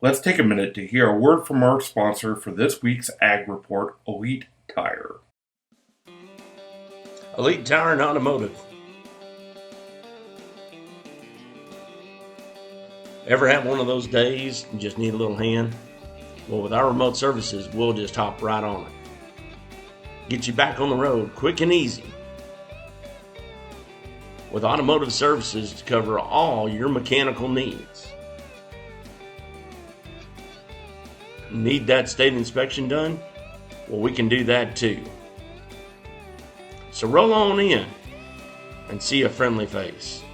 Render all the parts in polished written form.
Let's take a minute to hear a word from our sponsor for this week's Ag Report, Elite Tire. Elite Tire and Automotive. Ever have one of those days and just need a little hand? Well, with our remote services, we'll just hop right on it. Get you back on the road quick and easy. With automotive services to cover all your mechanical needs. Need that state inspection done? Well, we can do that too. So roll on in and see a friendly face.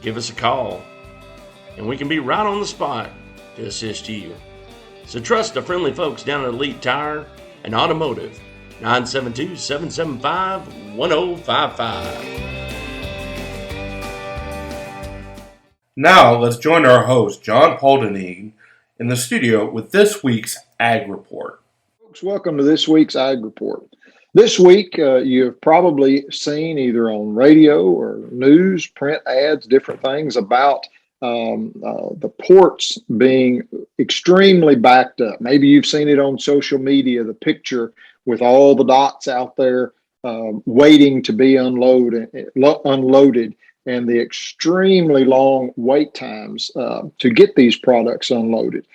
Give us a call and we can be right on the spot to assist you. So trust the friendly folks down at Elite Tire and Automotive, 972-775-1055. Now let's join our host, John Paldenine, in the studio with this week's Ag Report. Folks, welcome to this week's Ag Report. This week, you've probably seen either on radio or news, print ads, different things about the ports being extremely backed up. Maybe you've seen it on social media, the picture with all the dots out there waiting to be unloaded, and the extremely long wait times to get these products unloaded.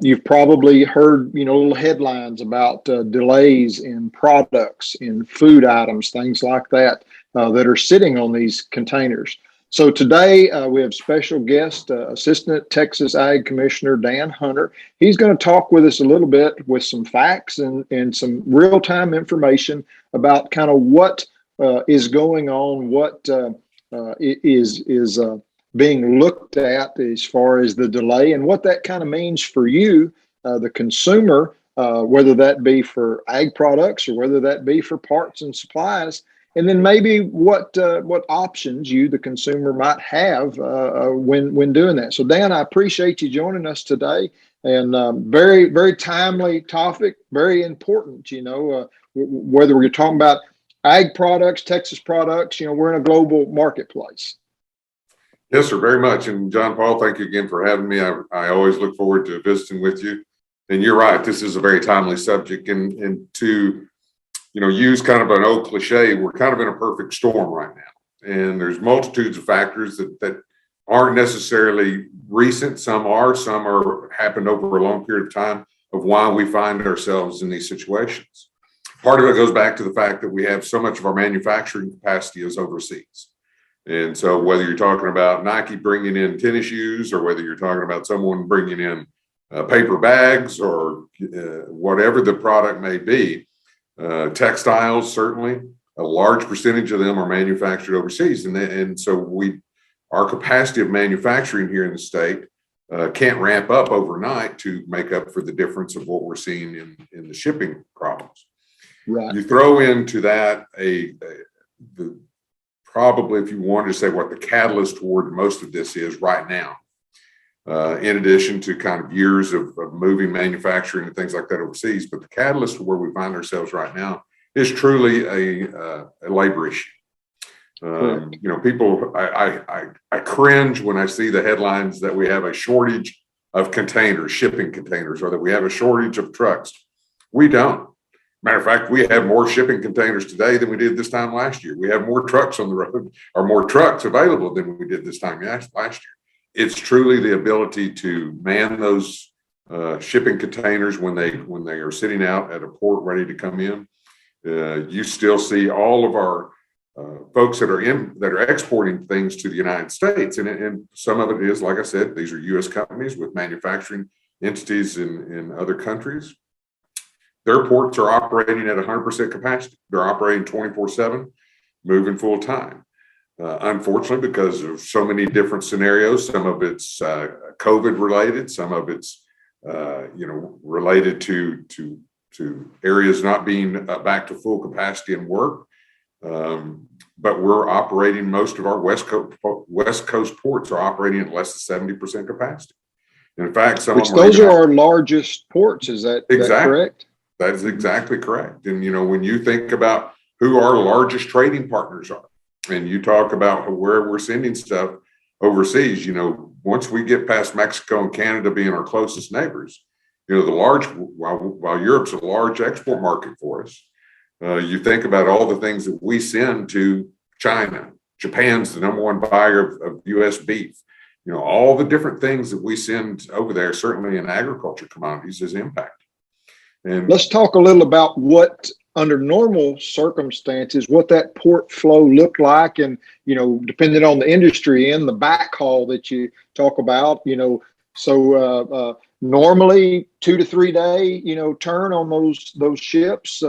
You've probably heard, little headlines about delays in products, in food items, things like that, that are sitting on these containers. So today we have special guest, Assistant Texas Ag Commissioner Dan Hunter. He's going to talk with us a little bit with some facts and some real-time information about kind of what is going on, what is being looked at as far as the delay and what that kind of means for you, the consumer, whether that be for ag products or whether that be for parts and supplies, and then maybe what options you, the consumer, might have when doing that. So Dan, I appreciate you joining us today, and very, very timely topic, very important. Whether we're talking about ag products, Texas products, we're in a global marketplace. Yes, sir, very much. And John Paul, thank you again for having me. I always look forward to visiting with you. And you're right, this is a very timely subject. And to, use kind of an old cliche, we're kind of in a perfect storm right now. And there's multitudes of factors that aren't necessarily recent. Some are happened over a long period of time of why we find ourselves in these situations. Part of it goes back to the fact that we have so much of our manufacturing capacity is overseas. And so whether you're talking about Nike bringing in tennis shoes or whether you're talking about someone bringing in paper bags or whatever the product may be, textiles, certainly, a large percentage of them are manufactured overseas. And so our capacity of manufacturing here in the state can't ramp up overnight to make up for the difference of what we're seeing in the shipping problems. Right. You throw into that probably, if you wanted to say what the catalyst toward most of this is right now, in addition to kind of years of moving manufacturing and things like that overseas, but the catalyst to where we find ourselves right now is truly a labor issue. People, I cringe when I see the headlines that we have a shortage of containers, shipping containers, or that we have a shortage of trucks. We don't. Matter of fact, we have more shipping containers today than we did this time last year. We have more trucks on the road, or more trucks available than we did this time last year. It's truly the ability to man those shipping containers when they are sitting out at a port ready to come in. You still see all of our folks that are exporting things to the United States, and some of it is, like I said, these are U.S. companies with manufacturing entities in other countries. Their ports are operating at 100% capacity. They're operating 24/7, moving full time. Unfortunately, because of so many different scenarios, some of it's COVID related, some of it's related to areas not being back to full capacity and work. But we're operating, most of our West Coast ports are operating at less than 70% capacity. And in fact, those are our largest ports. Is that correct? That is exactly correct. And, when you think about who our largest trading partners are, and you talk about where we're sending stuff overseas, once we get past Mexico and Canada being our closest neighbors, you know, while Europe's a large export market for us, you think about all the things that we send to China. Japan's the number one buyer of U.S. beef. You know, all the different things that we send over there, certainly in agriculture commodities, is impacted. And let's talk a little about what, under normal circumstances, what that port flow looked like, and, you know, depending on the industry and the backhaul that you talk about, you know, so normally 2 to 3 day, you know, turn on those ships.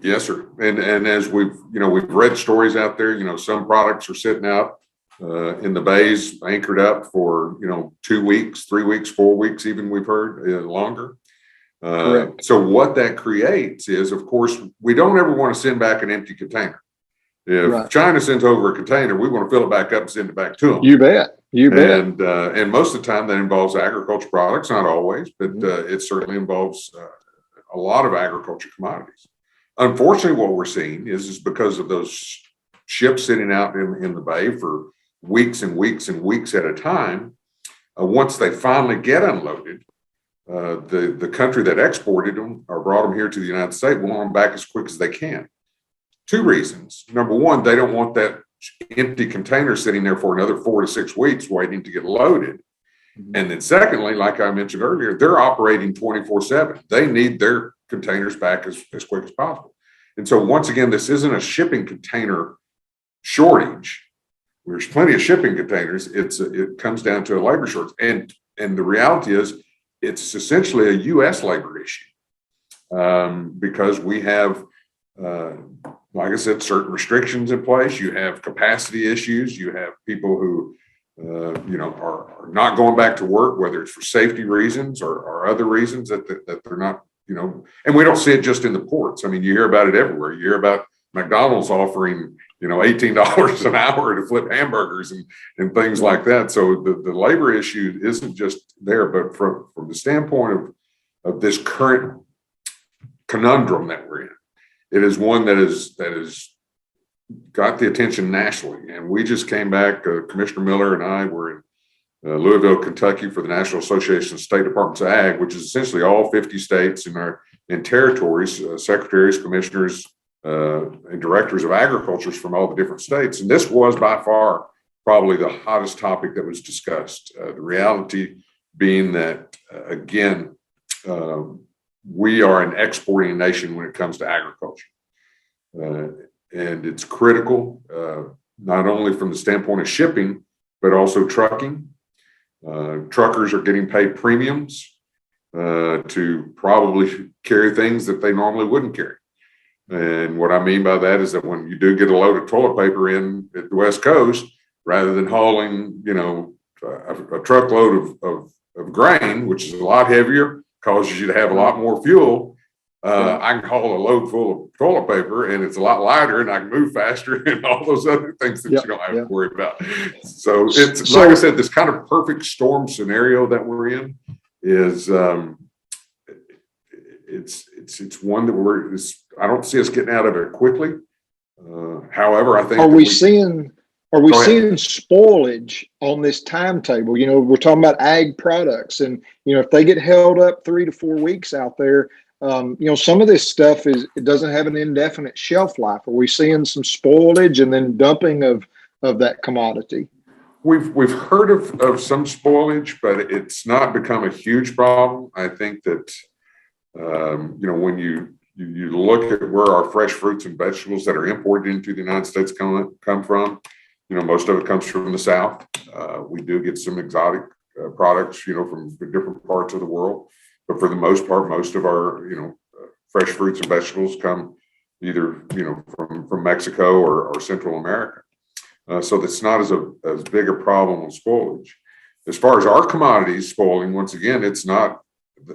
Yes, sir. And as we've read stories out there, you know, some products are sitting out in the bays, anchored up for, you know, 2 weeks, 3 weeks, 4 weeks, even we've heard longer. So what that creates is, of course, we don't ever want to send back an empty container. If China sends over a container, we want to fill it back up and send it back to them. You bet. You bet. And most of the time that involves agriculture products, not always, but it certainly involves a lot of agriculture commodities. Unfortunately, what we're seeing is because of those ships sitting out in the bay for weeks and weeks and weeks at a time, once they finally get unloaded, the country that exported them or brought them here to the United States want them back as quick as they can. 2 reasons. Number one, they don't want that empty container sitting there for another 4 to 6 weeks waiting to get loaded. And then secondly, like I mentioned earlier, they're operating 24/7. They need their containers back as quick as possible. And so once again, this isn't a shipping container shortage. There's plenty of shipping containers. It comes down to a labor shortage. And the reality is it's essentially a U.S. labor issue because we have, like I said, certain restrictions in place. You have capacity issues. You have people who, you know, are not going back to work, whether it's for safety reasons or other reasons that they're not, you know, and we don't see it just in the ports. I mean, you hear about it everywhere. You hear about McDonald's offering, you know, $18 an hour to flip hamburgers and things like that. So the labor issue isn't just there, but from the standpoint of this current conundrum that we're in, it is one that is got the attention nationally. And we just came back, Commissioner Miller and I were in Louisville, Kentucky for the National Association of State Departments of Ag, which is essentially all 50 states and territories, secretaries, commissioners, and directors of agriculture from all the different states. And this was by far probably the hottest topic that was discussed. The reality being that, again, we are an exporting nation when it comes to agriculture. And it's critical, not only from the standpoint of shipping, but also trucking. Truckers are getting paid premiums to probably carry things that they normally wouldn't carry. And what I mean by that is that when you do get a load of toilet paper in at the West Coast, rather than hauling, you know, a truckload of grain, which is a lot heavier, causes you to have a lot more fuel, I can haul a load full of toilet paper and it's a lot lighter and I can move faster and all those other things that you don't have to worry about. So it's, like I said, this kind of perfect storm scenario that we're in is, it's one that I don't see us getting out of it quickly. However, I think are we seeing spoilage on this timetable? You know, we're talking about ag products, and you know, if they get held up 3 to 4 weeks out there, you know, some of this stuff it doesn't have an indefinite shelf life. Are we seeing some spoilage and then dumping of that commodity? We've heard of some spoilage, but it's not become a huge problem. I think that you know, when you look at where our fresh fruits and vegetables that are imported into the United States come from, you know, most of it comes from the South. We do get some exotic products, you know, from different parts of the world, but for the most part, most of our, you know, fresh fruits and vegetables come either, you know, from Mexico or Central America. So that's not as big a problem with spoilage. As far as our commodities spoiling, once again, it's not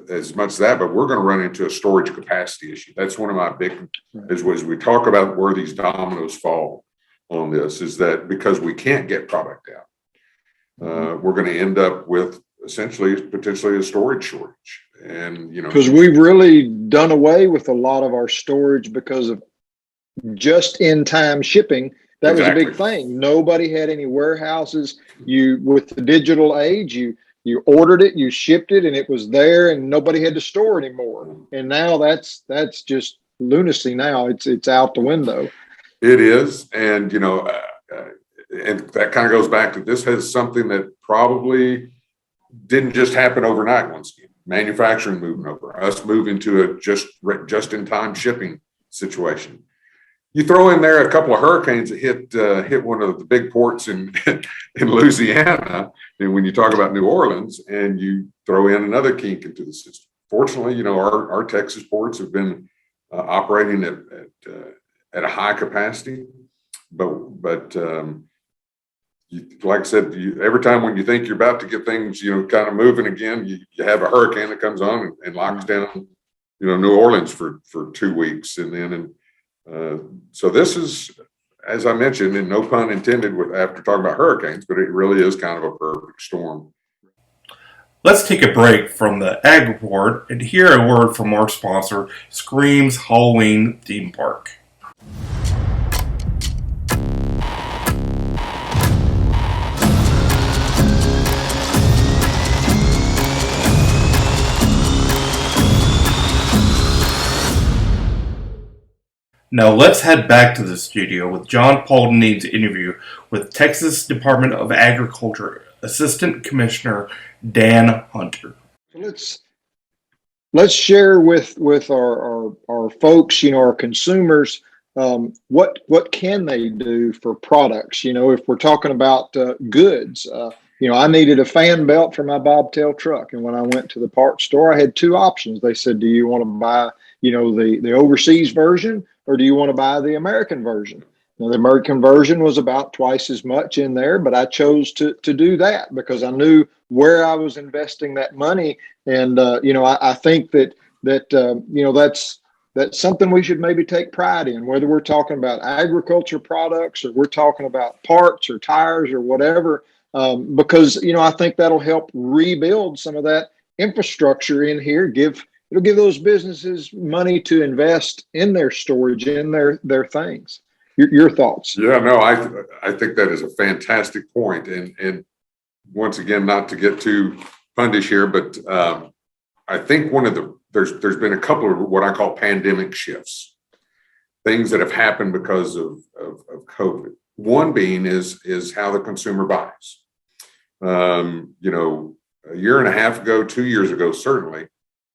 as much that, but we're going to run into a storage capacity issue. That's one of my big, as we talk about where these dominoes fall on this, is that because we can't get product out, we're going to end up with essentially potentially a storage shortage. And, you know, because we've really done away with a lot of our storage because of just in time shipping That was a Exactly. big thing. Nobody had any warehouses. With the digital age, you ordered it, you shipped it, and it was there, and nobody had to store anymore. And now that's just lunacy. Now it's out the window. It is, and and that kind of goes back to this has something that probably didn't just happen overnight. Once again, manufacturing moving over, us moving to a just in time shipping situation. You throw in there a couple of hurricanes that hit one of the big ports in in Louisiana, and when you talk about New Orleans, and you throw in another kink into the system. Fortunately, our Texas ports have been operating at a high capacity, but like I said, every time when you think you're about to get things kind of moving again, you have a hurricane that comes on and locks down New Orleans for 2 weeks, and then so this is, as I mentioned, and no pun intended after talking about hurricanes, but it really is kind of a perfect storm. Let's take a break from the Ag Report and hear a word from our sponsor, Screams Halloween Theme Park. Now let's head back to the studio with John Poldening's interview with Texas Department of Agriculture Assistant Commissioner Dan Hunter. Let's share with our folks, our consumers, what can they do for products? If we're talking about goods, I needed a fan belt for my bobtail truck, and when I went to the parts store, I had two options. They said, "Do you want to buy, the overseas version, or do you want to buy the American version?" Now, the American version was about twice as much in there, but I chose to do that because I knew where I was investing that money, and I think that's something we should maybe take pride in, whether we're talking about agriculture products or we're talking about parts or tires or whatever, because I think that'll help rebuild some of that infrastructure in here. It'll give those businesses money to invest in their storage, in their things. Your thoughts? Yeah, no, I think that is a fantastic point. And once again, not to get too pundish here, but I think there's been a couple of what I call pandemic shifts, things that have happened because of COVID. One being is how the consumer buys. A year and a half ago, 2 years ago, certainly,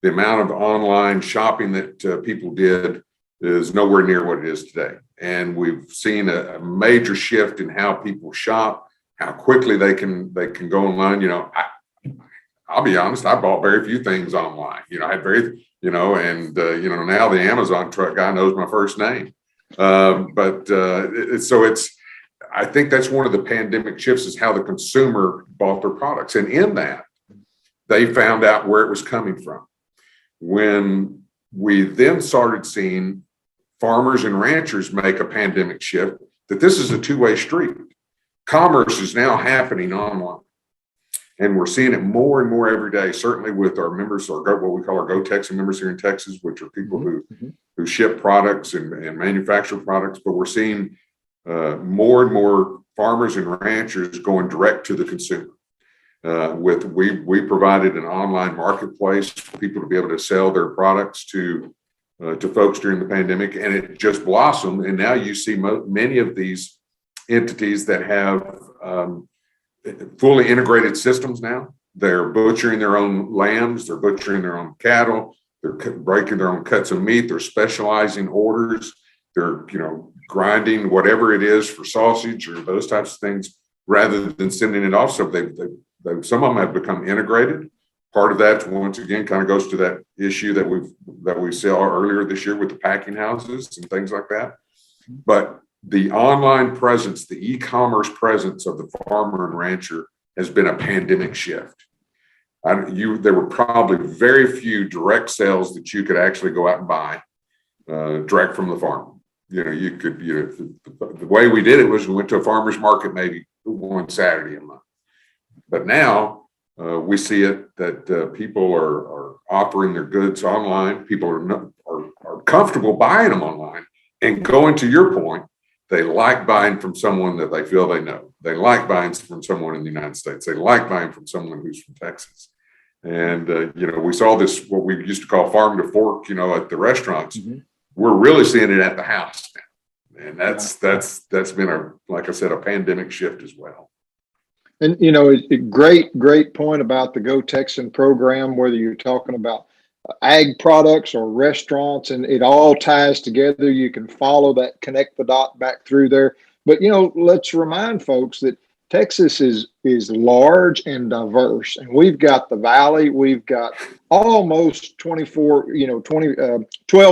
the amount of online shopping that people did is nowhere near what it is today. And we've seen a major shift in how people shop, how quickly they can go online. I'll be honest, I bought very few things online. I had now the Amazon truck guy knows my first name. I think that's one of the pandemic shifts is how the consumer bought their products. And in that, they found out where it was coming from. When we then started seeing farmers and ranchers make a pandemic shift, that this is a two-way street. Commerce is now happening online. And we're seeing it more and more every day, certainly with our members, what we call our Go Texan members here in Texas, which are people who ship products and manufacture products. But we're seeing more and more farmers and ranchers going direct to the consumer. We provided an online marketplace for people to be able to sell their products to folks during the pandemic, and it just blossomed. And now you see many of these entities that have fully integrated systems now. They're butchering their own lambs, they're butchering their own cattle, they're breaking their own cuts of meat, they're specializing orders, they're grinding whatever it is for sausage or those types of things rather than sending it off. So some of them have become integrated. Part of that, once again, kind of goes to that issue that we saw earlier this year with the packing houses and things like that. But the online presence, the e-commerce presence of the farmer and rancher has been a pandemic shift. There were probably very few direct sales that you could actually go out and buy direct from the farmer. The way we did it was we went to a farmer's market maybe one Saturday a month. But now we see it that people are offering their goods online. People are comfortable buying them online and going, to your point, They like buying from someone that they feel they know. They like buying from someone in the United States. They like buying from someone who's from Texas. And, we saw this, what we used to call farm to fork, at the restaurants. Mm-hmm. We're really seeing it at the house now. And that's been like I said, a pandemic shift as well. And, a great point about the Go Texan program, whether you're talking about ag products or restaurants, and it all ties together. You can follow that, connect the dot back through there. But, let's remind folks that Texas is large and diverse, and we've got the Valley. We've got almost 12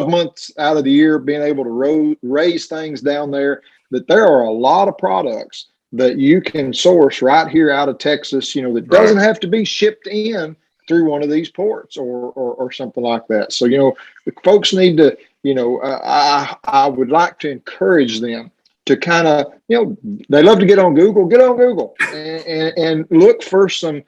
months out of the year being able to raise things down there, that there are a lot of products that you can source right here out of Texas, that doesn't have to be shipped in through one of these ports or something like that. So, the folks need to, I would like to encourage them to kind of, they love to get on Google and look for some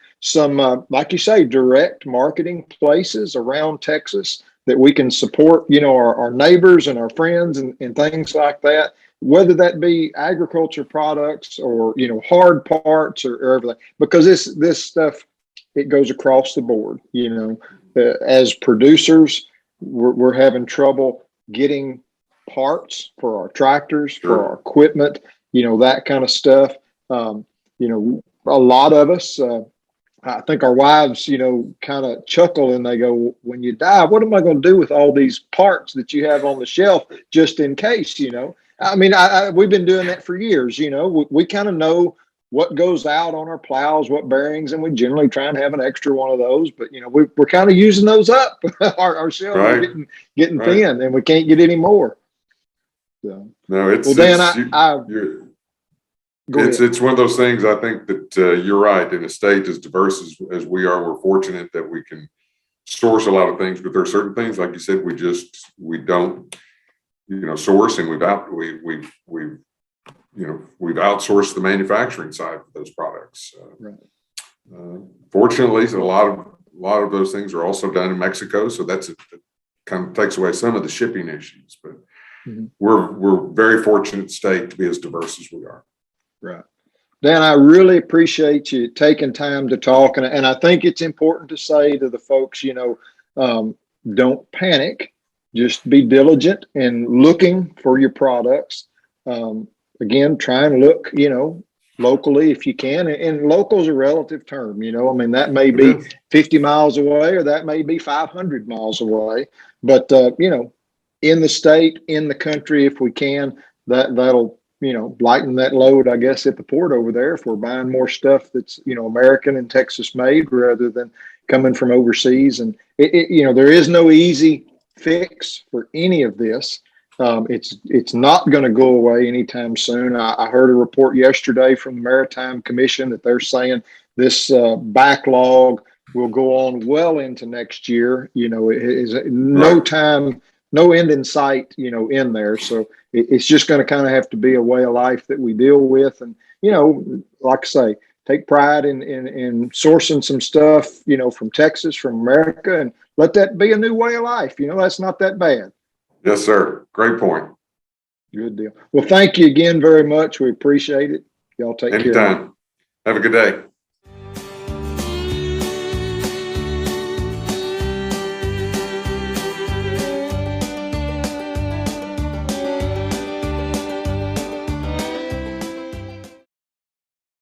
like you say, direct marketing places around Texas that we can support, our neighbors and our friends and things like that, whether that be agriculture products or, hard parts or everything, because this stuff, it goes across the board. As producers, we're having trouble getting parts for our tractors, for our equipment, that kind of stuff. A lot of us, I think our wives, kind of chuckle and they go, when you die, what am I going to do with all these parts that you have on the shelf just in case, I mean, we've been doing that for years. We kind of know what goes out on our plows, what bearings, and we generally try and have an extra one of those. But we're kind of using those up. our shelves are getting thin, and we can't get any more. So, no, it's it's one of those things. I think that you're right. In a state as diverse as we are, we're fortunate that we can source a lot of things. But there are certain things, like you said, we don't source, and we've outsourced the manufacturing side of those products. Fortunately, a lot of those things are also done in Mexico, so that kind of takes away some of the shipping issues. But we're very fortunate state to be as diverse as we are. Right, Dan, I really appreciate you taking time to talk, and I think it's important to say to the folks, don't panic. Just be diligent in looking for your products. Again, try and look, locally if you can. And local is a relative term, I mean, that may be 50 miles away or that may be 500 miles away. But, in the state, in the country, if we can, that'll, lighten that load, I guess, at the port over there if we're buying more stuff that's, American and Texas made rather than coming from overseas. And, there is no easy fix for any of this. It's not going to go away anytime soon. I heard a report yesterday from the Maritime Commission that they're saying this backlog will go on well into next year. It is no end in sight, in there. So it's just going to kind of have to be a way of life that we deal with. And, like I say, take pride in sourcing some stuff, from Texas, from America, and let that be a new way of life. That's not that bad. Yes, sir. Great point. Good deal. Well, thank you again very much. We appreciate it. Y'all take care. Anytime. Have a good day.